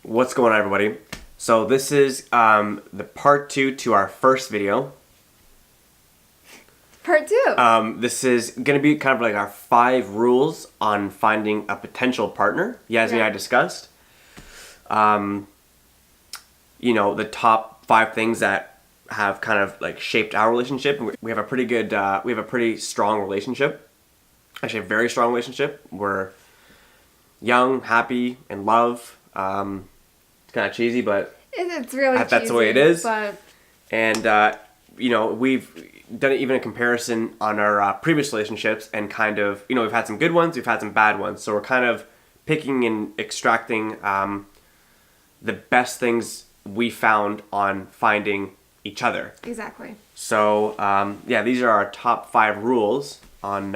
What's going on, everybody? So this is the part 2 to our first video. Part 2. This is going to be kind of like our 5 rules on finding a potential partner. Yasmin and I discussed. The top 5 things that have kind of like shaped our relationship. We have a pretty good, we have a pretty strong relationship. Actually, a very strong relationship. We're young, happy, in love. It's kind of cheesy, but it's really cheesy. That's the way it is. But and we've done it even in comparison on our previous relationships, and kind of we've had some good ones, we've had some bad ones. So we're kind of picking and extracting the best things we found on finding each other. Exactly. So these are our top 5 rules on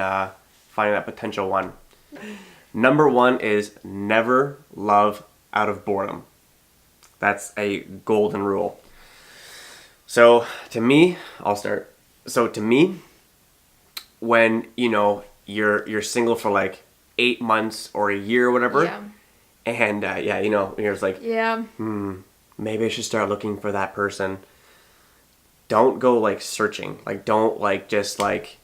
finding that potential one. Number 1 is never love out of boredom. That's a golden rule. So to me, I'll start. So to me, when you're single for like 8 months or a year or whatever, and you're just like, maybe I should start looking for that person. Don't go like searching. Like don't like just like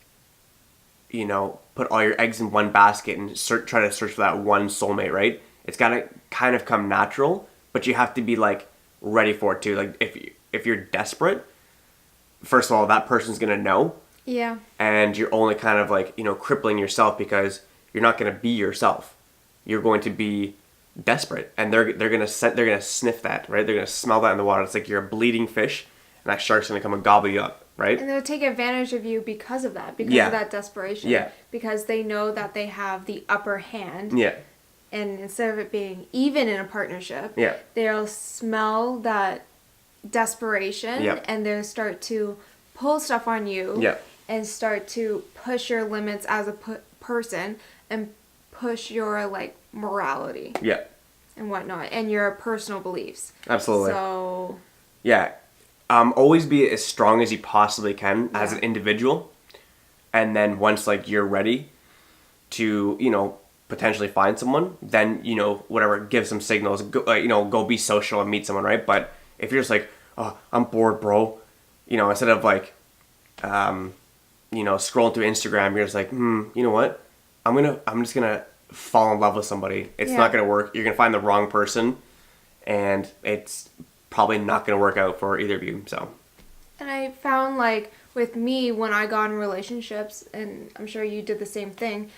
put all your eggs in one basket and try to search for that one soulmate, right? It's gotta kind of come natural, but you have to be like ready for it too. Like if you're desperate, first of all, that person's gonna know. Yeah. And you're only kind of like crippling yourself, because you're not gonna be yourself. You're going to be desperate, and they're gonna sniff that, right? They're gonna smell that in the water. It's like you're a bleeding fish, and that shark's gonna come and gobble you up, right? And they'll take advantage of you because of that, because of that desperation. Yeah. Because they know that they have the upper hand. Yeah. And instead of it being even in a partnership, Yeah. they'll smell that desperation, and they'll start to pull stuff on you, and start to push your limits as a person, and push your like morality, and whatnot, and your personal beliefs. Absolutely. So always be as strong as you possibly can as an individual, and then once like you're ready to potentially find someone, then whatever, give some signals, go be social and meet someone, right? But if you're just like, oh, I'm bored, bro, instead of like scrolling through Instagram, you're just like, you know what, I'm just gonna fall in love with somebody. It's not gonna work. You're gonna find the wrong person, and it's probably not gonna work out for either of you. So, and I found like with me, when I got in relationships, and I'm sure you did the same thing,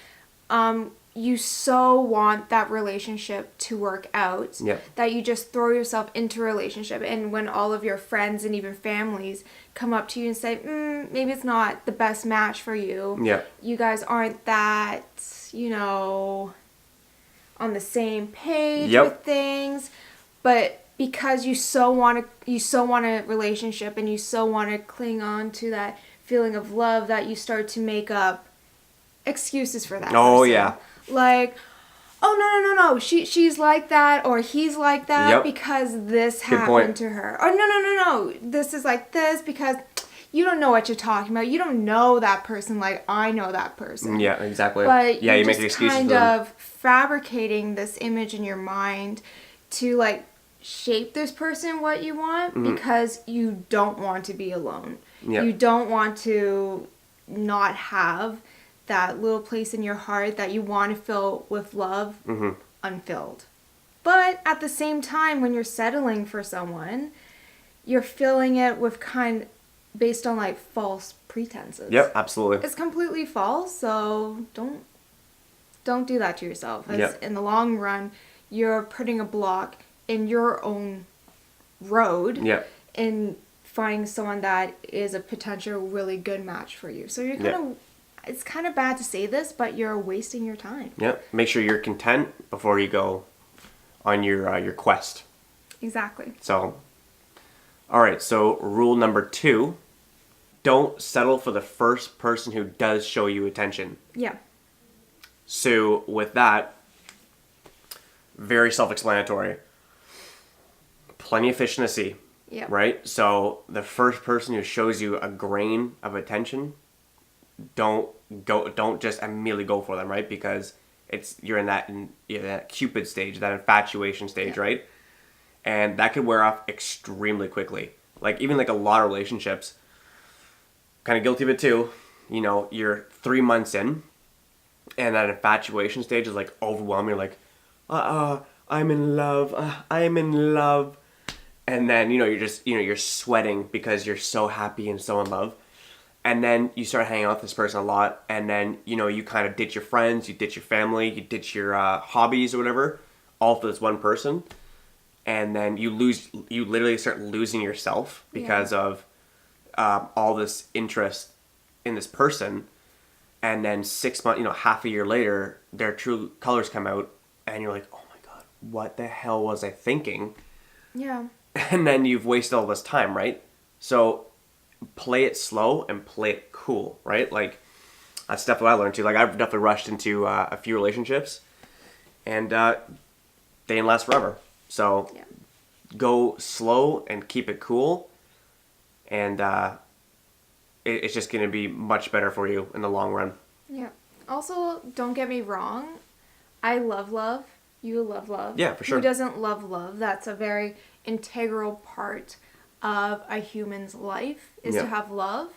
you so want that relationship to work out that you just throw yourself into a relationship. And when all of your friends and even families come up to you and say, maybe it's not the best match for you. You guys aren't that, on the same page with things. But because you so want a relationship, and you so want to cling on to that feeling of love, that you start to make up excuses for that person. Like, oh no, she's like that, or he's like that because this happened to her. Or no, this is like this because you don't know what you're talking about. You don't know that person like I know that person. Yeah, exactly. But you you're make just excuses kind of fabricating this image in your mind to like shape this person what you want, because you don't want to be alone. You don't want to not have that little place in your heart that you want to fill with love unfilled. But at the same time, when you're settling for someone, you're filling it with based on like false pretenses. Yep, absolutely. It's completely false, so don't do that to yourself. In the long run, you're putting a block in your own road in finding someone that is a potential really good match for you. So you're it's kind of bad to say this, but you're wasting your time. Make sure you're content before you go on your quest. Exactly. So, all right. So rule number 2: don't settle for the first person who does show you attention. So with that, very self-explanatory. Plenty of fish in the sea. Right. So the first person who shows you a grain of attention, don't just immediately go for them, right? Because you're in that Cupid stage, that infatuation stage, right? And that could wear off extremely quickly. Like, even like a lot of relationships, kind of guilty of it too. You know, you're 3 months in, and that infatuation stage is like overwhelming. You're like, I'm in love. I'm in love. And then, you know, you're sweating because you're so happy and so in love. And then you start hanging out with this person a lot. And then, you know, you kind of ditch your friends, you ditch your family, you ditch your hobbies or whatever, all for this one person. And then you literally start losing yourself because of all this interest in this person. And then 6 months, you know, half a year later, their true colors come out, and you're like, oh my God, what the hell was I thinking? Yeah. And then you've wasted all this time, right? So play it slow and play it cool, right? Like, that's definitely what I learned too. Like, I've definitely rushed into a few relationships, and they didn't last forever. So go slow and keep it cool, and it's just going to be much better for you in the long run. Yeah. Also, don't get me wrong. I love love. You love love. Yeah, for sure. Who doesn't love love? That's a very integral part of a human's life, is to have love.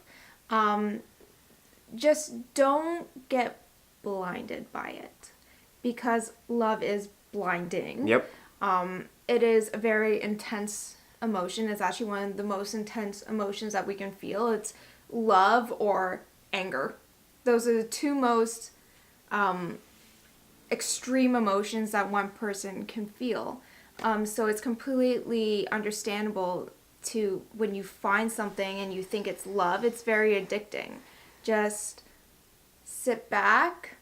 Just don't get blinded by it, because love is blinding. Yep. It is a very intense emotion. It's actually one of the most intense emotions that we can feel. It's love or anger. Those are the two most extreme emotions that one person can feel. So it's completely understandable to, when you find something and you think it's love, it's very addicting. Just sit back.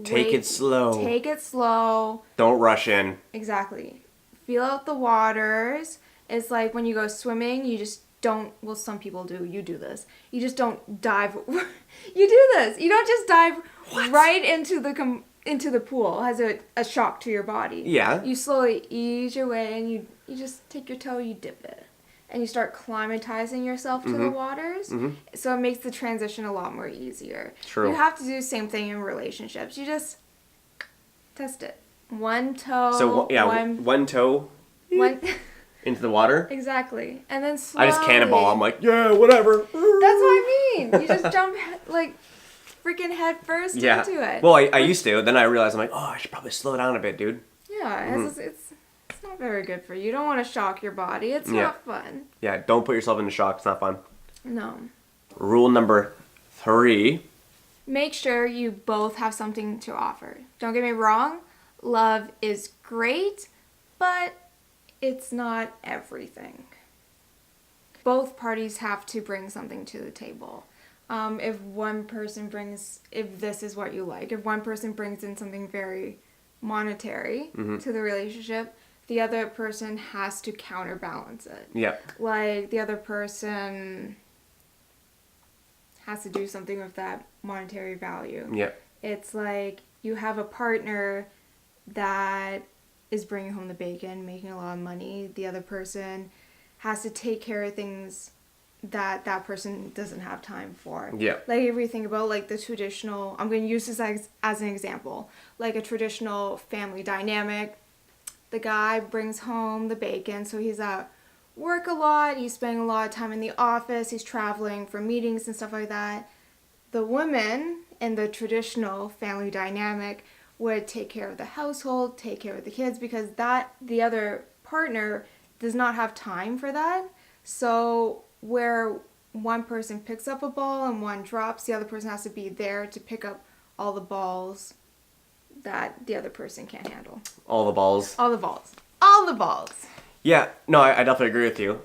Take it slow. Take it slow. Don't rush in. Exactly. Feel out the waters. It's like when you go swimming, you just don't, well, some people do, you do this. You just don't dive. You do this. You don't just dive right into the pool as a shock to your body. Yeah. You slowly ease your way, and you just take your toe, you dip it, and you start climatizing yourself to the waters. Mm-hmm. So it makes the transition a lot more easier. True. You have to do the same thing in relationships. You just test it. One toe. So one toe. One. Into the water. Exactly, and then slowly. I just cannonball. I'm like, yeah, whatever. That's what I mean. You just jump like freaking head first into it. Well, I used to. Then I realized I'm like, oh, I should probably slow down a bit, dude. Yeah, it's not very good for you. You don't want to shock your body. It's not fun. Yeah, don't put yourself into shock. It's not fun. No. Rule number 3. Make sure you both have something to offer. Don't get me wrong. Love is great, but it's not everything. Both parties have to bring something to the table. If this is what you like, if one person brings in something very monetary to the relationship, the other person has to counterbalance it. Yeah. Like, the other person has to do something with that monetary value. Yeah. It's like you have a partner that is bringing home the bacon, making a lot of money. The other person has to take care of things that person doesn't have time for. Yeah. Like, if you think about, like, the traditional, I'm going to use this as an example, like a traditional family dynamic. The guy brings home the bacon, so he's at work a lot, he's spending a lot of time in the office, he's traveling for meetings and stuff like that. The woman in the traditional family dynamic would take care of the household, take care of the kids, because the other partner does not have time for that. So where one person picks up a ball and one drops, the other person has to be there to pick up all the balls that the other person can't handle. All the balls. All the balls. All the balls. Yeah, no, I definitely agree with you.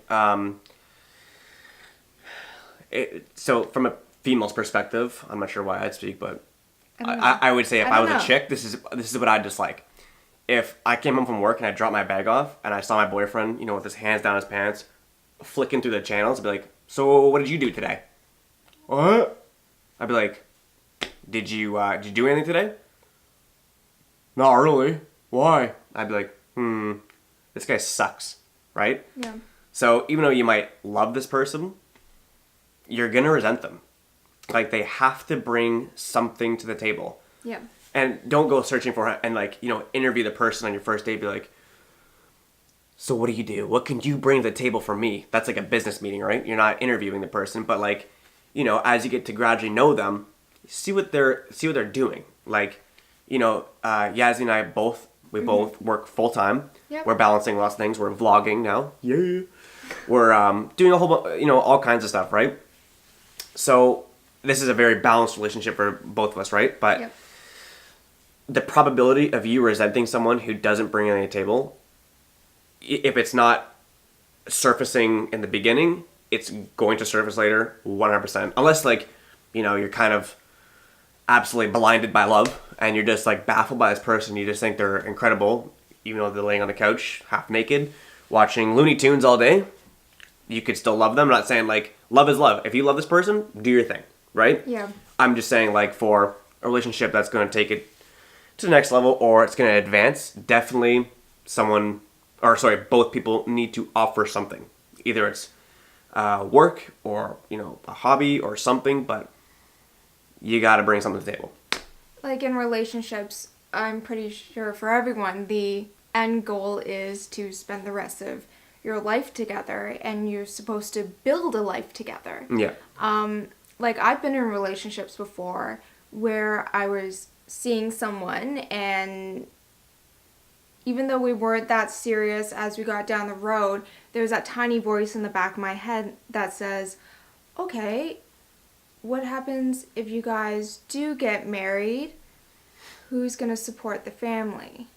So from a female's perspective, I'm not sure why I'd speak, but I would say if I was a chick, this is what I'd dislike. If I came home from work and I dropped my bag off and I saw my boyfriend, you know, with his hands down his pants, flicking through the channels, I'd be like, so what did you do today? What? I'd be like, did you do anything today? Not really. Why? I'd be like, this guy sucks, right? Yeah. So even though you might love this person, you're gonna resent them. Like, they have to bring something to the table. Yeah. And don't go searching for it and, like, you know, interview the person on your first date. Be like, so what do you do? What can you bring to the table for me? That's like a business meeting, right? You're not interviewing the person, but like, you know, as you get to gradually know them, see what they're doing. Like, you know, Yazzie and I both work full time. Yep. We're balancing lots of things. We're vlogging now. Yeah. We're doing a whole, you know, all kinds of stuff, right? So this is a very balanced relationship for both of us, right? But Yep. the probability of you resenting someone who doesn't bring anything to the table, if it's not surfacing in the beginning, it's going to surface later 100%. Unless, like, you know, you're kind of absolutely blinded by love and you're just, like, baffled by this person. You just think they're incredible, even though they're laying on the couch half naked watching Looney Tunes all day. You could still love them. I'm not saying, like, love is love. If you love this person, do your thing, right? Yeah. I'm just saying, like, for a relationship that's going to take it to the next level or it's going to advance, definitely both people need to offer something. Either it's work or, you know, a hobby or something, but you got to bring something to the table. Like in relationships, I'm pretty sure for everyone, the end goal is to spend the rest of your life together, and you're supposed to build a life together. Yeah. Like I've been in relationships before where I was seeing someone, and even though we weren't that serious, as we got down the road, there's that tiny voice in the back of my head that says, okay, what happens if you guys do get married? Who's going to support the family?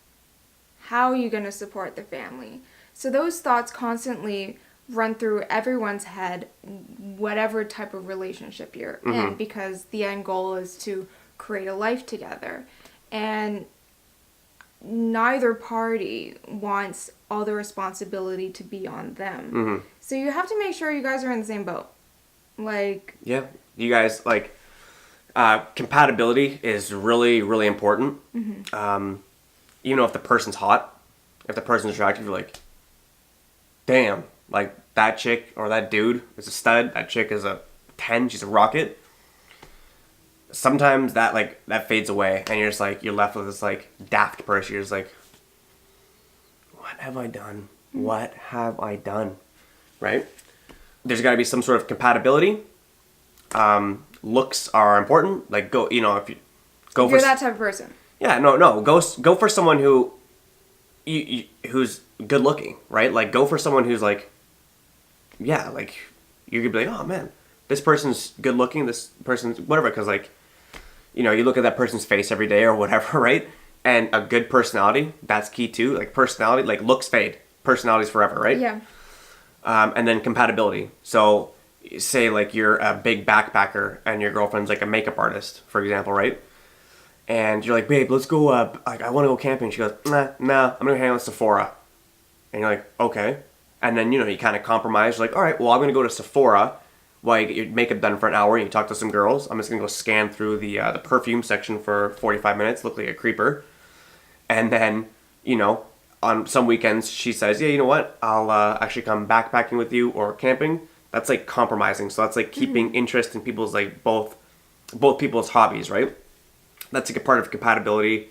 How are you going to support the family? So those thoughts constantly run through everyone's head, whatever type of relationship you're in, because the end goal is to create a life together. And neither party wants all the responsibility to be on them. So you have to make sure you guys are in the same boat. Like... Yeah. You guys, like, compatibility is really, really important. You know, if the person's hot, if the person's attractive, you're like, damn, like, that chick or that dude is a stud, that chick is a 10, she's a rocket. Sometimes that fades away, and you're just like, you're left with this, like, daft person. You're just like, what have I done? What have I done? Right? There's got to be some sort of compatibility. Looks are important. Like, go, you know, if you go you're that type of person. Yeah, no, go for someone who's good looking, right? Like, go for someone who's like, yeah, like, you could be like, oh man, this person's good looking, this person's whatever, because, like, you know, you look at that person's face every day or whatever, right? And a good personality, that's key too. Like, personality, like, looks fade, personality's forever, right? Yeah. And then compatibility. So, say, like, you're a big backpacker and your girlfriend's like a makeup artist, for example, right? And you're like, babe, let's go, like, I want to go camping. She goes, nah, I'm going to hang out with Sephora. And you're like, okay. And then, you know, you kind of compromise. You're like, all right, well, I'm going to go to Sephora while you get your makeup done for an hour and you talk to some girls. I'm just going to go scan through the perfume section for 45 minutes, look like a creeper. And then, you know, on some weekends, she says, yeah, you know what? I'll actually come backpacking with you or camping. That's like compromising. So that's like keeping interest in people's, like, both people's hobbies, right? That's like a part of compatibility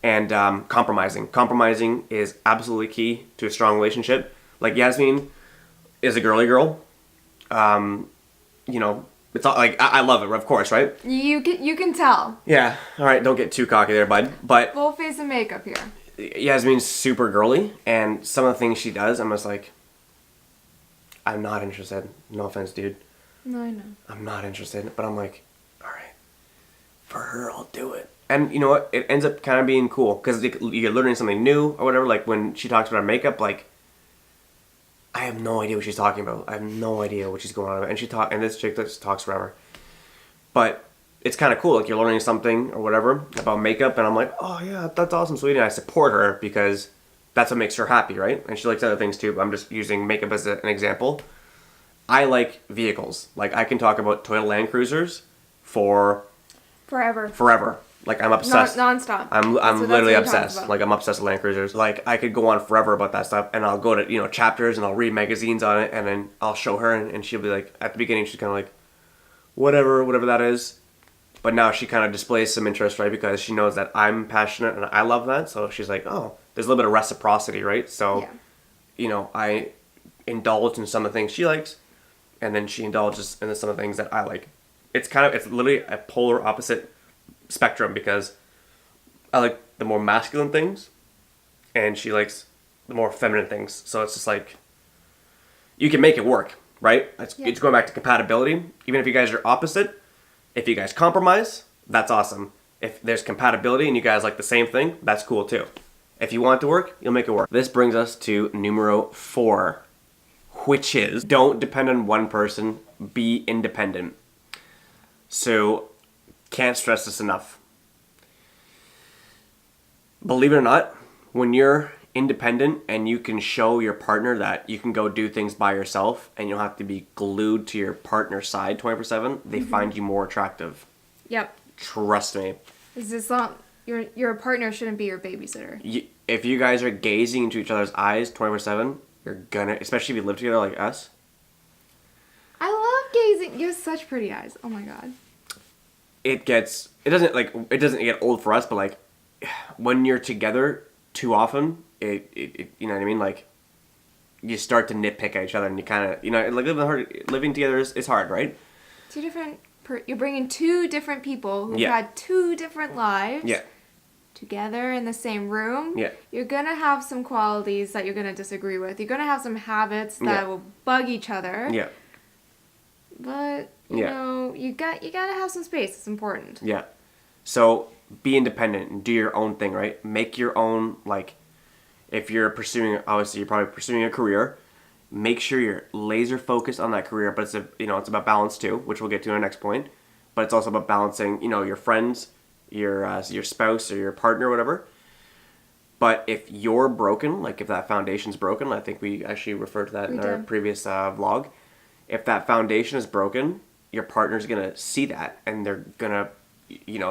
and compromising. Compromising is absolutely key to a strong relationship. Like, Yasmin is a girly girl. You know, it's all, like, I love it, of course, right? You can tell. Yeah. All right, don't get too cocky there, bud. But Full face of makeup here. Yasmin's super girly, and some of the things she does, I'm just like, I'm not interested. No offense, dude. No, I know. I'm not interested, but I'm like, all right, for her, I'll do it. And you know what? It ends up kind of being cool because you're learning something new or whatever. Like, when she talks about her makeup, like, I have no idea what she's talking about. I have no idea what she's going on about. And this chick just talks forever. But it's kind of cool. Like, you're learning something or whatever about makeup, and I'm like, oh yeah, that's awesome, sweetie. And I support her because that's what makes her happy, right? And she likes other things too, but I'm just using makeup as an example. I like vehicles. Like, I can talk about Toyota Land Cruisers for forever. Like, I'm obsessed. Non-stop. I'm literally obsessed. Like, I'm obsessed with Land Cruisers. Like, I could go on forever about that stuff, and I'll go to, you know, chapters, and I'll read magazines on it, and then I'll show her, and she'll be like, at the beginning, she's kind of like, whatever that is. But now she kind of displays some interest, right? Because she knows that I'm passionate, and I love that. So she's like, oh, there's a little bit of reciprocity, right? So I indulge in some of the things she likes, and then she indulges in some of the things that I like. It's literally a polar opposite spectrum, because I like the more masculine things, and she likes the more feminine things. So it's just like, you can make it work, right? It's going back to compatibility. Even if you guys are opposite, if you guys compromise, that's awesome. If there's compatibility and you guys like the same thing, that's cool too. If you want it to work, you'll make it work. This brings us to numero 4, which is don't depend on one person, be independent. So, can't stress this enough. Believe it or not, when you're independent and you can show your partner that you can go do things by yourself and you don't have to be glued to your partner's side 24/7, they find you more attractive. Yep. Trust me. Is this not your partner shouldn't be your babysitter? If you guys are gazing into each other's eyes 24/7, you're gonna, especially if you live together like us. I love gazing. You have such pretty eyes. Oh my god. It doesn't get old for us, but like when you're together too often, it you know what I mean? Like, you start to nitpick at each other, and you kind of, like living together is hard, right? You're bringing two different people who've had two different lives. Yeah. Together in the same room. Yeah. You're gonna have some qualities that you're gonna disagree with. You're gonna have some habits that will bug each other. Yeah. But you know, you gotta have some space. It's important. Yeah. So be independent and do your own thing, right? Make your own, like, if you're obviously you're probably pursuing a career, make sure you're laser focused on that career, but it's about balance too, which we'll get to in our next point. But it's also about balancing, your friends, your spouse or your partner or whatever. But if you're broken, like if that foundation's broken, I think we actually referred to that in our previous vlog. If that foundation is broken, your partner's gonna see that, and they're gonna,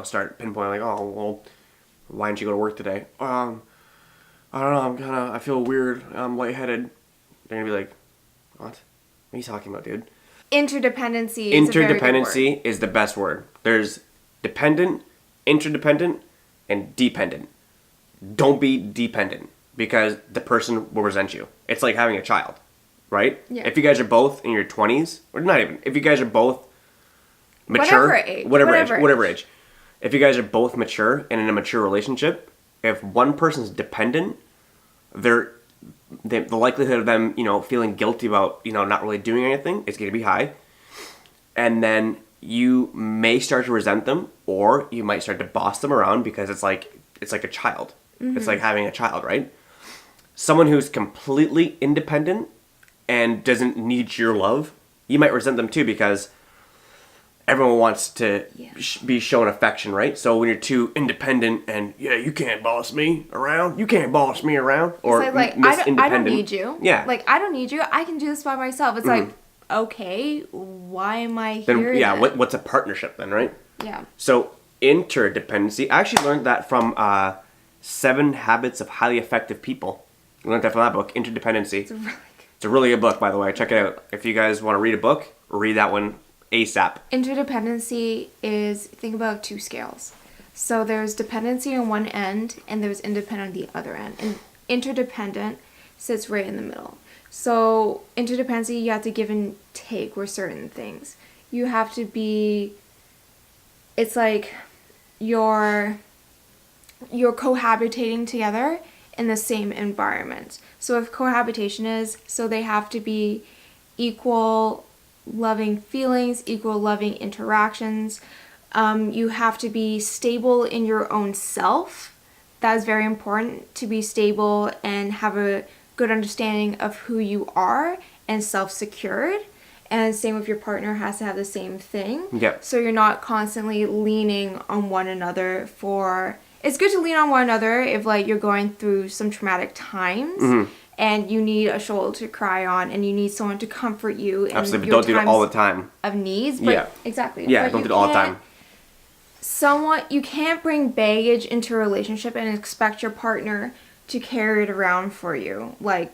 start pinpointing like, oh, well, why didn't you go to work today? I don't know, I feel weird, I'm lightheaded. They're gonna be like, what are you talking about, dude? Interdependency is the best word. There's dependent, interdependent, and dependent. Don't be dependent, because the person will resent you. It's like having a child, right? Yeah. If you guys are both in your 20s, or not even, if you guys are both mature, whatever age. If you guys are both mature and in a mature relationship, if one person's dependent, the likelihood of them, feeling guilty about, not really doing anything is going to be high. And then you may start to resent them, or you might start to boss them around, because it's like a child. Mm-hmm. It's like having a child, right? Someone who's completely independent and doesn't need your love, you might resent them too, because everyone wants to be shown affection, right? So when you're too independent and, you can't boss me around, or I don't need you. Yeah. Like, I don't need you. I can do this by myself. It's like, okay, why am I here? Then? What's a partnership then, right? Yeah. So interdependency, I actually learned that from 7 Habits of Highly Effective People. I learned that from that book, Interdependency. It's a really good book, by the way. Check it out. If you guys want to read a book, read that one ASAP. Interdependency is, think about 2 scales. So there's dependency on one end, and there's independent on the other end. And interdependent sits right in the middle. So interdependency, you have to give and take with certain things. You have to be, it's like you're cohabitating together in the same environment. So if cohabitation is, so they have to be equal loving feelings, equal loving interactions. You have to be stable in your own self. That is very important, to be stable and have a good understanding of who you are and self-secured. And same with your partner has to have the same thing. Yep. So you're not constantly leaning on one another for... It's good to lean on one another if, like, you're going through some traumatic times and you need a shoulder to cry on and you need someone to comfort you. Absolutely, but don't do it all the time. Of needs, but exactly. Yeah, but don't do it all the time. You can't bring baggage into a relationship and expect your partner to carry it around for you. Like,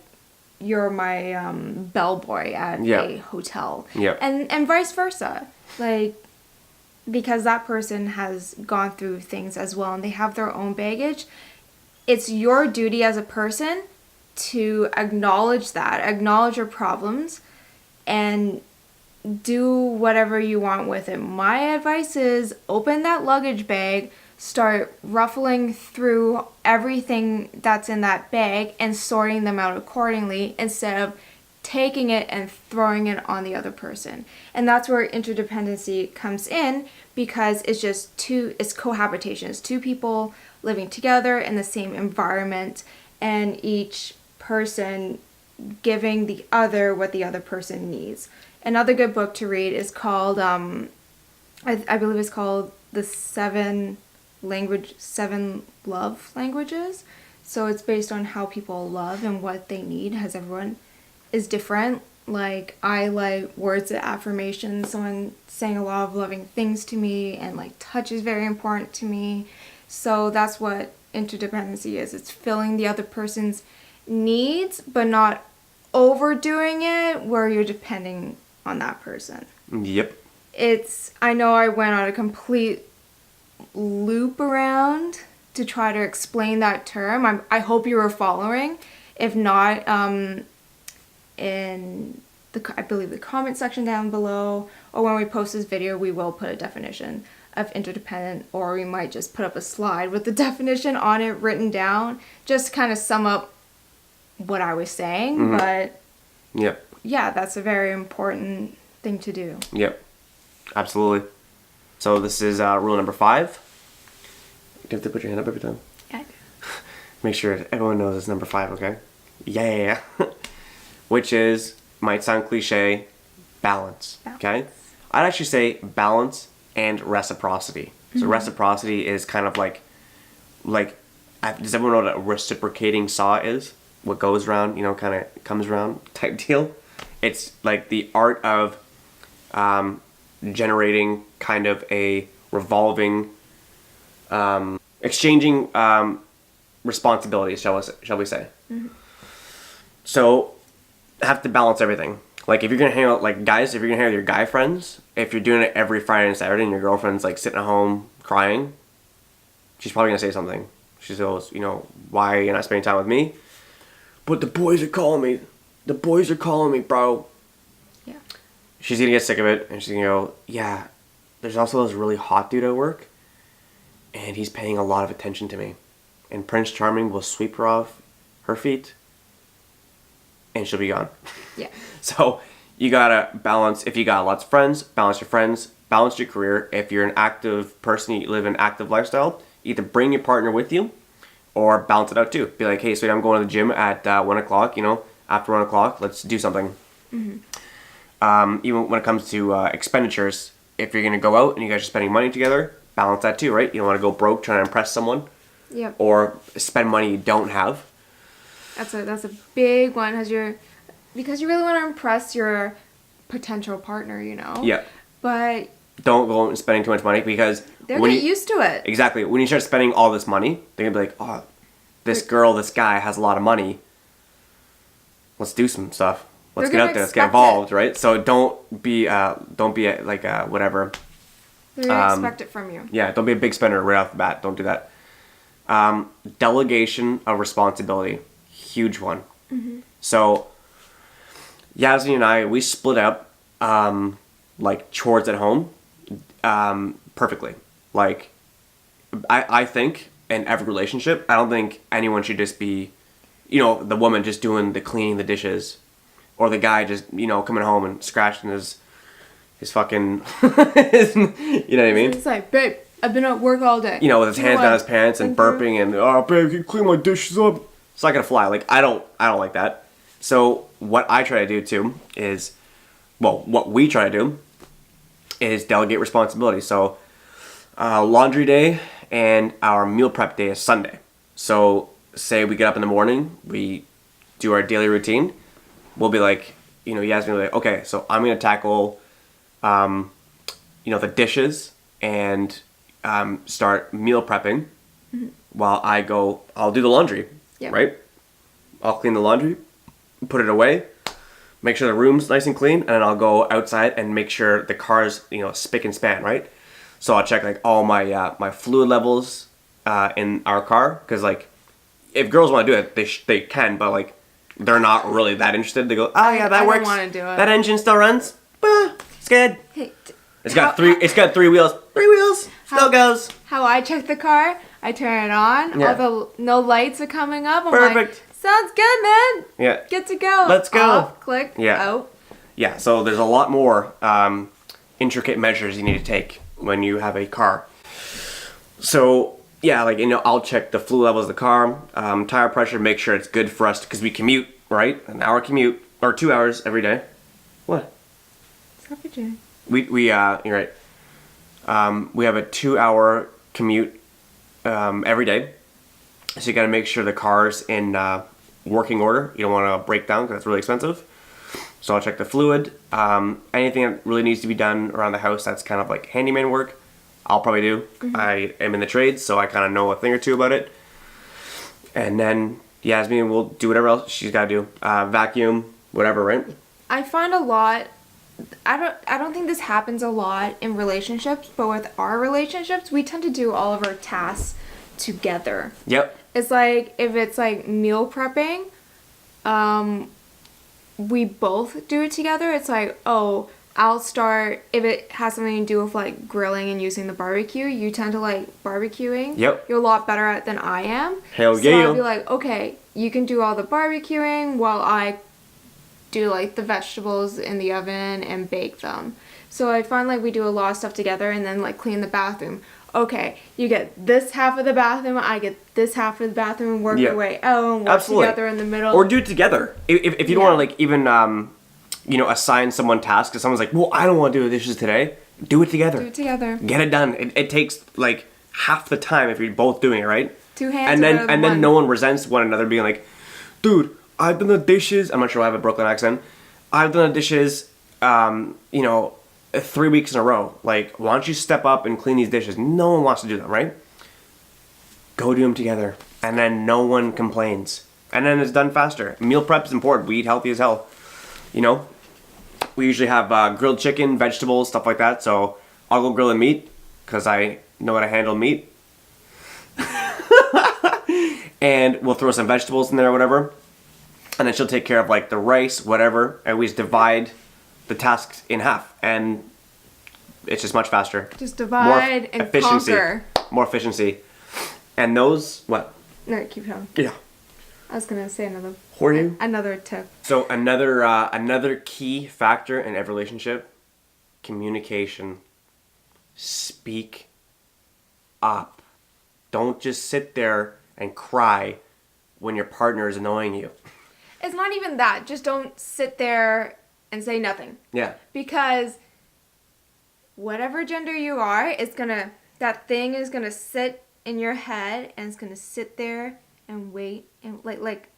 you're my bellboy at a hotel. Yeah. And vice versa. Like, because that person has gone through things as well and they have their own baggage, it's your duty as a person to acknowledge your problems, and do whatever you want with it. My advice is open that luggage bag, start ruffling through everything that's in that bag and sorting them out accordingly instead of taking it and throwing it on the other person. And that's where interdependency comes in, because it's cohabitation. It's two people living together in the same environment, and each person giving the other what the other person needs. Another good book to read is called, I believe it's called The Seven Love Languages. So it's based on how people love and what they need, as everyone is different. Like, I like words of affirmation, someone saying a lot of loving things to me, and like touch is very important to me. So that's what interdependency is. It's filling the other person's needs, but not overdoing it where you're depending on that person. Yep. I know I went on a complete loop around to try to explain that term. I hope you were following. If not, I believe the comment section down below, or when we post this video, we will put a definition of interdependent, or we might just put up a slide with the definition on it written down, just to kind of sum up what I was saying. Mm-hmm. But yep. Yeah, that's a very important thing to do. Yep, absolutely. So this is rule number 5. Do you have to put your hand up every time? Yeah, I do. Make sure everyone knows it's number 5, okay? Yeah. Which is, might sound cliche, balance. Okay? I'd actually say balance and reciprocity. Mm-hmm. So reciprocity is kind of like, does everyone know what a reciprocating saw is? What goes around, kind of comes around type deal. It's like the art of generating kind of a revolving, exchanging responsibilities, shall we say. Mm-hmm. So, have to balance everything. Like, if you're going to hang out, like, guys, if you're going to hang out with your guy friends, if you're doing it every Friday and Saturday and your girlfriend's, like, sitting at home crying, she's probably going to say something. She goes, why are you not spending time with me? But the boys are calling me. The boys are calling me, bro. Yeah. She's going to get sick of it, and she's going to go, yeah, there's also this really hot dude at work, and he's paying a lot of attention to me. And Prince Charming will sweep her off her feet, and she'll be gone. Yeah. So you got to balance. If you got lots of friends, balance your career. If you're an active person, you live an active lifestyle, either bring your partner with you or balance it out too. Be like, hey, sweetie, I'm going to the gym at 1 o'clock, after 1 o'clock, let's do something. Mm-hmm. Even when it comes to expenditures, if you're going to go out and you guys are spending money together, balance that too, right? You don't want to go broke trying to impress someone. Yep. Or spend money you don't have. That's a big one, because you really want to impress your potential partner, Yeah. But don't go out and spending too much money, because they'll get used to it. Exactly. When you start spending all this money, they're gonna be like, oh, this guy has a lot of money. Let's do some stuff. Let's get out there. Let's get involved, right? So don't be whatever. They're gonna expect it from you. Yeah, don't be a big spender right off the bat. Don't do that. Delegation of responsibility, huge one. Mm-hmm. So, Yasmin and I, we split up chores at home perfectly. Like, I think in every relationship, I don't think anyone should just be, the woman just doing the cleaning the dishes, or the guy just coming home and scratching his fucking, you know what I mean? It's like, babe, I've been at work all day. With his hands down his pants and burping and, oh, babe, can you clean my dishes up? It's not gonna fly. Like, I don't like that. So what I try to do too is, what we try to do is delegate responsibility. So laundry day and our meal prep day is Sunday. So say we get up in the morning, we do our daily routine. We'll be like, Yasmin will be like, okay, so I'm gonna tackle, the dishes and start meal prepping, mm-hmm. while I'll do the laundry, yep. Right? I'll clean the laundry, put it away, make sure the room's nice and clean, and then I'll go outside and make sure the car's, spick and span, right? So I'll check all my fluid levels in our car, because if girls want to do it, they can, but they're not really that interested. They go, oh yeah, that works. I don't want to do it. That engine still runs. It's good. Hey, It's got three wheels. Still goes. How I check the car, I turn it on. Yeah. All the no lights are coming up. I'm Perfect. like, sounds good, man. Yeah. Good to go. Let's go. Off, click. Yeah. Out. Yeah. So there's a lot more intricate measures you need to take when you have a car. So yeah, like, you know, I'll check the fluid levels of the car, tire pressure, make sure it's good for us because we commute, right? An hour commute or 2 hours every day. What? Stop it, Jay. You're right. We have a 2 hour commute every day. So you got to make sure the car's in working order. You don't want to break down because that's really expensive. So I'll check the fluid. Anything that really needs to be done around the house that's kind of like handyman work, I'll probably do. Mm-hmm. I am in the trades, so I kind of know a thing or two about it. And then Yasmin will do whatever else she's got to do. Vacuum, whatever, right? I find a lot. I don't think this happens a lot in relationships, but with our relationships, we tend to do all of our tasks together. Yep. It's like, if it's like meal prepping, we both do it together. It's like, oh, I'll start, if it has something to do with like grilling and using the barbecue, you tend to like barbecuing. Yep. You're a lot better at it than I am. Hell so yeah. I'll be like, okay, you can do all the barbecuing while I do like the vegetables in the oven and bake them. So I find like we do a lot of stuff together, and then like clean the bathroom. Okay, you get this half of the bathroom, I get this half of the bathroom, and work your way out and work together in the middle. Or do it together. If you don't want to like even assign someone tasks, because someone's like, well, I don't want to do the dishes today. Do it together. Do it together. Get it done. It takes like half the time if you're both doing it, right? Two hands. And then no one resents one another being like, dude, I've done the dishes. I'm not sure I have a Brooklyn accent. I've done the dishes, 3 weeks in a row. Like, why don't you step up and clean these dishes? No one wants to do them, right? Go do them together. And then no one complains. And then it's done faster. Meal prep is important. We eat healthy as hell. You know? We usually have grilled chicken, vegetables, stuff like that. So I'll go grill the meat because I know how to handle meat. And we'll throw some vegetables in there or whatever. And then she'll take care of like the rice, whatever. And we just divide the tasks in half. And it's just much faster. Just divide and conquer. More efficiency. And those, what? No, keep going. Yeah. I was going to say another. Who are you? Another tip. So another key factor in every relationship, communication. Speak up. Don't just sit there and cry when your partner is annoying you. It's not even that. Just don't sit there and say nothing. Yeah. Because whatever gender you are, that thing is gonna sit in your head, and it's gonna sit there and wait, and like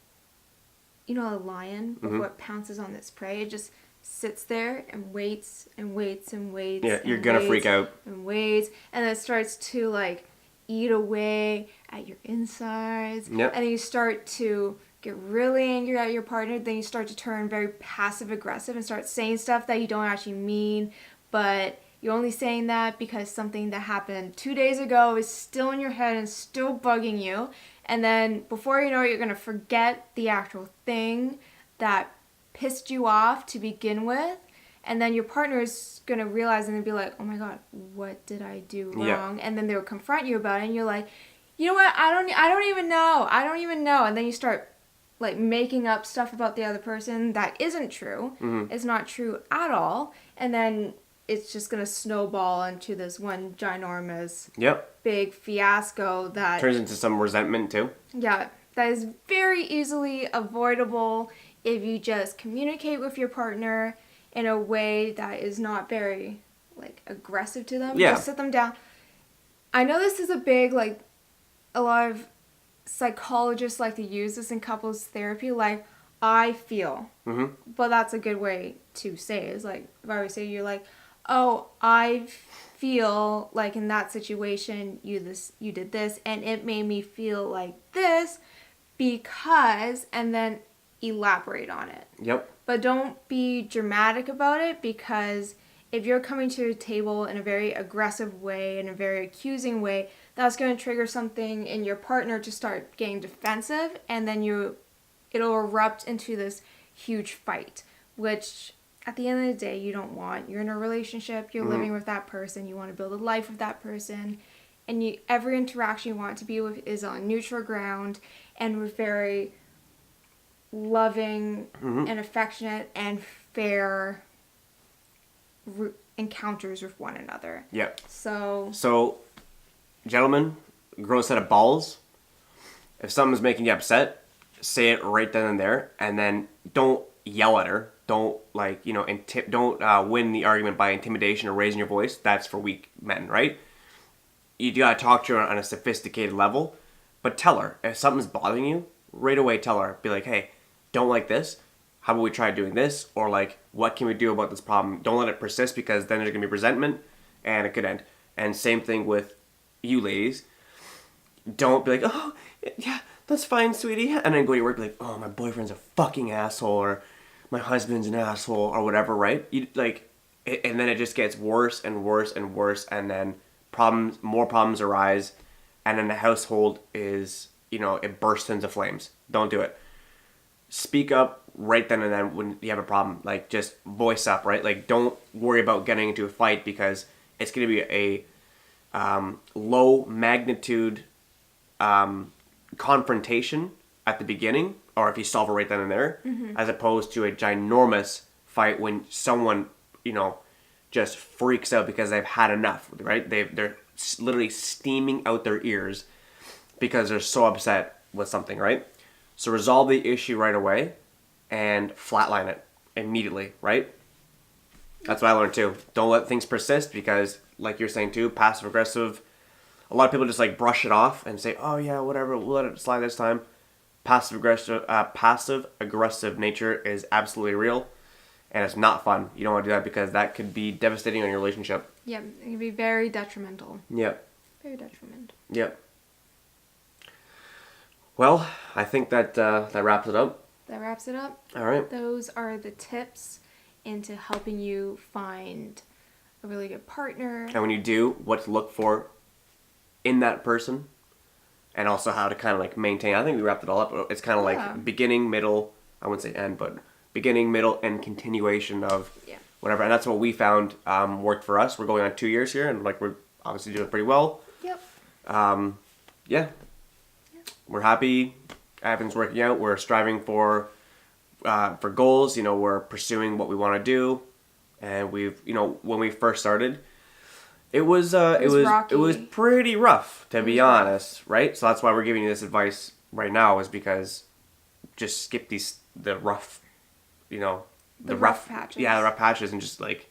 a lion before it pounces on its prey. It just sits there and waits and waits and waits. Yeah, you're gonna freak out. And waits, and then it starts to like eat away at your insides. Yep. And then you start to get really angry at your partner. Then you start to turn very passive aggressive and start saying stuff that you don't actually mean, but you're only saying that because something that happened 2 days ago is still in your head and still bugging you. And then before you know it, you're going to forget the actual thing that pissed you off to begin with. And then your partner is going to realize and be like, oh my God, what did I do wrong? Yeah. And then they'll confront you about it, and you're like, you know what? I don't even know. And then you start like making up stuff about the other person that isn't true. Mm-hmm. It's not true at all. And then it's just going to snowball into this one ginormous big fiasco that turns into some resentment too. Yeah, that is very easily avoidable if you just communicate with your partner in a way that is not very like aggressive to them. Yeah. Just sit them down. I know this is a lot of psychologists like to use this in couples therapy, like, I feel. Mm-hmm. But that's a good way to say it. It's like, if I would say, you're like, oh, I feel like in that situation you did this, and it made me feel like this because, and then elaborate on it. Yep. But don't be dramatic about it, because if you're coming to a table in a very aggressive way, in a very accusing way, that's going to trigger something in your partner to start getting defensive, and then you it'll erupt into this huge fight, which at the end of the day you don't want. You're in a relationship, you're living with that person, you want to build a life with that person, and every interaction you want to be with is on neutral ground and with very loving and affectionate and fair encounters with one another. Yep. So, gentlemen, grow a set of balls. If someone's making you upset, say it right then and there, and then don't yell at her. Don't don't win the argument by intimidation or raising your voice. That's for weak men, right? You gotta talk to her on a sophisticated level, but tell her if something's bothering you. Right away, tell her. Be like, hey, don't like this. How about we try doing this? Or like, what can we do about this problem? Don't let it persist, because then there's gonna be resentment, and it could end. And same thing with you ladies. Don't be like, oh yeah, that's fine, sweetie, and then go to your work and be like, oh, my boyfriend's a fucking asshole, or my husband's an asshole, or whatever, right? And then it just gets worse and worse and worse, and then more problems arise, and then the household is, it bursts into flames. Don't do it. Speak up right then and then when you have a problem. Like, just voice up, right? Like, don't worry about getting into a fight, because it's going to be a low magnitude confrontation at the beginning, or if you solve it right then and there, as opposed to a ginormous fight when someone, just freaks out because they've had enough, right? They're literally steaming out their ears because they're so upset with something, right? So resolve the issue right away and flatline it immediately, right? That's what I learned too. Don't let things persist, because, like you're saying too, passive aggressive. A lot of people just like brush it off and say, "Oh yeah, whatever, we'll let it slide this time." Passive aggressive nature is absolutely real, and it's not fun. You don't want to do that, because that could be devastating on your relationship. Yeah, it can be very detrimental. Yep. Very detrimental. Yep. Well, I think that that wraps it up. That wraps it up. All right. Those are the tips into helping you find a really good partner. And when you do, what to look for in that person, and also how to kind of like maintain. I think we wrapped it all up. It's kind of like beginning, middle, I wouldn't say end, but beginning, middle, and continuation of whatever. And that's what we found worked for us. We're going on 2 years here, and like we're obviously doing pretty well. Yep. We're happy. Everything's working out. We're striving for goals. We're pursuing what we want to do, and we've when we first started, it was pretty rough, to be honest, right? So that's why we're giving you this advice right now, is because just skip the rough patches. Yeah, the rough patches, and just like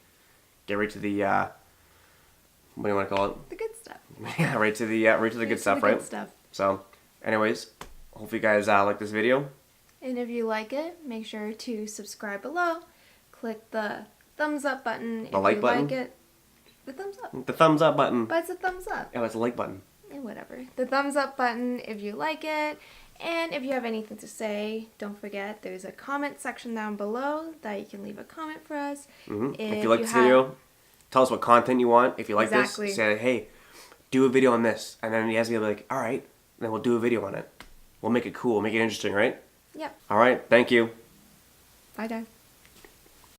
get right to the what do you want to call it? The good stuff. Yeah, right to the good stuff, right? Good stuff. So, anyways, hope you guys like this video. And if you like it, make sure to subscribe below. Click the thumbs up button if like you button? like it. The thumbs up. The thumbs up button. But it's a thumbs up. Yeah, it's a like button. Yeah, whatever. The thumbs up button if you like it. And if you have anything to say, don't forget there's a comment section down below that you can leave a comment for us. If you like this video, tell us what content you want. If you like this, say, hey, do a video on this. And then you guys will be like, all right, then we'll do a video on it. We'll make it cool. We'll make it interesting, right? Yep. All right. Thank you. Bye, guys.